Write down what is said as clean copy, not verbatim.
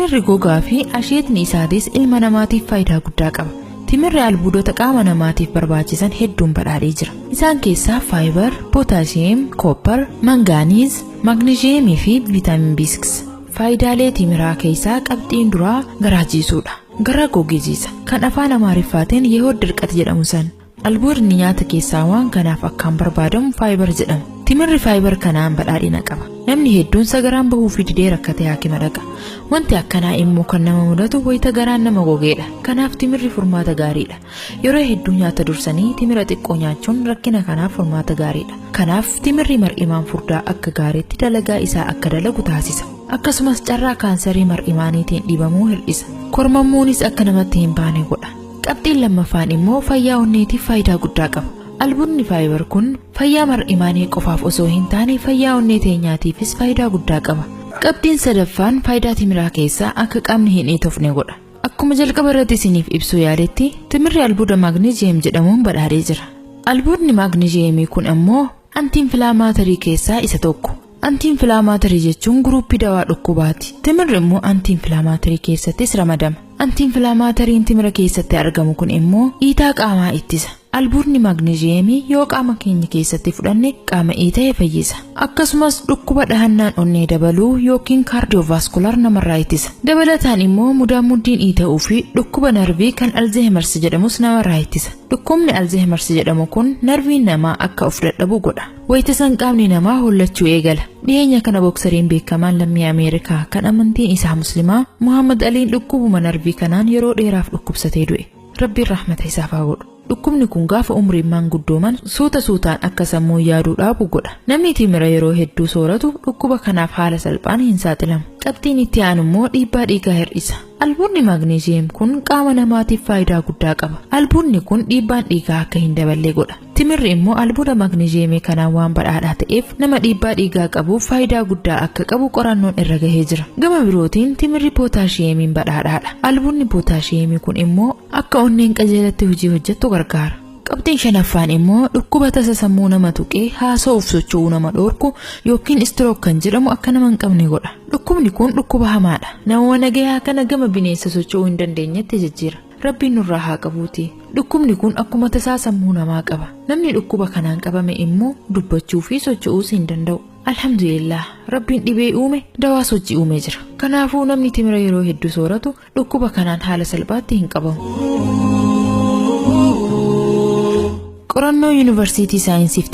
Timirri gogaa fi asheetni isaatis ilma namaatiif faayidaa guddaa qaba. Timirri albuudota qaama namaatiif barbaachisan hedduun badhaadhee jira. Isaan keessaa faayibar, pootaashiyeem, koopper, mangaaniiz, magneeziyemii fi viitaamin B6. Faayidaalee timiraa keessaa qabxiin duraa garaajisuudha. Garaa gogeessiisa. Kan afaan Amaariffaatiin yehood dirqat jedhamu san. Albuudni nyaata keessaa waan kanaaf akkaan barbaadamu faayibar jedhama. Timirri faayibar kanaan badhaadhina qaba. Namni hedduun sagaraan bahuu fi didee rakkatee haakima dhaqa. Wanti akkanaa immoo kan nama mudatu wayita garaan nama gogeedha. Kanaaf timirri furmaata gaariidha. Yeroo hedduu nyaata dursanii timira xiqqoo nyaachuun rakkina kanaaf furmaata gaariidha. Kanaaf timirri mar'imaan furdaa akka gaariitti dalagaa isaa akka dalagu taasisa. Akkasumas carraa kaansarii mar'imaaniitiin dhibamuu hir'isa. Kormammuunis akka namatti hin baane godha. Qabxiin lammaffaan immoo fayyaa onneetiif faayidaa guddaa qaba. Albuudni faayibar kun fayyaa mar'imaanii qofaaf osoo hin taane fayyaa onnee teenyaatiifis faayidaa guddaa qaba. Qabxiin sadaffaan faayidaa timiraa keessaa akka qaamni hin dhiitofne godha. Akkuma jalqaba irratti isiniif ibsuu yaaletti timirri albuuda magneeziyem jedhamuun badhaadhee jira. Albuudni magneeziyemii kun ammoo antiinfilaamaatarii keessaa isa tokko. Antiinfilaamaatarii jechuun guruuppii dawaa dhukkubaati. Timirri immoo antiinfilaamaatarii keessattis ramadama. Antiinfilaamaatariin timira keessatti argamu kun immoo dhiitaa qaamaa ittisa. Albuudni magneeziyemii yoo qaama keenya keessatti fudhanne qaama dhiita'e fayyisa. Akkasumas dhukkuba dhahannaan onnee dabaluu yookiin kaardiyoovaaskular namarraa ittisa. Dabalataan immoo mudaan dhiita'uu fi dhukkuba narvii kan alzeemers jedhamus namarraa ittisa. Dhukkubni alzeemers jedhamu kun narviin namaa akka of dadhabu godha. Wayita san qaamni namaa hollachuu eegala. Dhiyeenya kana boksariin beekamaan lammii Ameerikaa kan amantiin isaa muslimaa Muhammad Aliin dhukkubuma narvii kanaan yeroo dheeraaf dhukkubsatee du'e. Rabbiin rahmata isaaf haa godhu. Dhukkubni kun gaafa umriin maanguddooman suutaan akka sammuu yaaduu dhaabu godha. Namni timira yeroo hedduu sooratu dhukkuba kanaaf haala salphaan hin saaxilamu. Qabxiin itti aanu immoo dhiibbaa dhiigaa hir'isa. Albuudni magneeziyem kun qaama namaatiif faayidaa guddaa qaba. Albuudni kun dhiibbaan dhiigaa akka hin daballe godha. Timirri immoo albuuda magneeziyemii kanaan waan badhaadhaa ta'eef nama dhiibbaa dhiigaa qabuuf faayidaa guddaa akka qabu qorannoon irra gahee jira. Gama birootiin timirri pootaashiyemiin badhaadhaadha. Albuudni pootaashiyemii kun immoo akka onneen qajeelatti hojii hojjettu gargaara. Qabxiin shanaffaan immoo dhukkuba tasa sammuu nama tuqee haasa'uuf socho'uu nama dhoorku yookiin istirook kan jedhamu akka nama hin qabne godha. Dhukkubni kun dhukkuba hamaadha. Nama nagayaa kana gama bineensa socho'uu hin dandeenyetti jijjiira. Rabbiin nurraa haa qabuuti. Dhukkubni kun akkuma tasaa sammuu namaa qaba. Namni dhukkuba kanaan qabame immoo dubbachuu fi socho'uus hin danda'u. Alhamdulillah, Rabbiin dhibee uume dawaa hojii uumee jira. Kanaafuu namni timira yeroo hedduu sooratu dhukkuba kanaan haala salphaatti hin qabamu. Qorannoo Yuunivarsiitii Saayinsii fi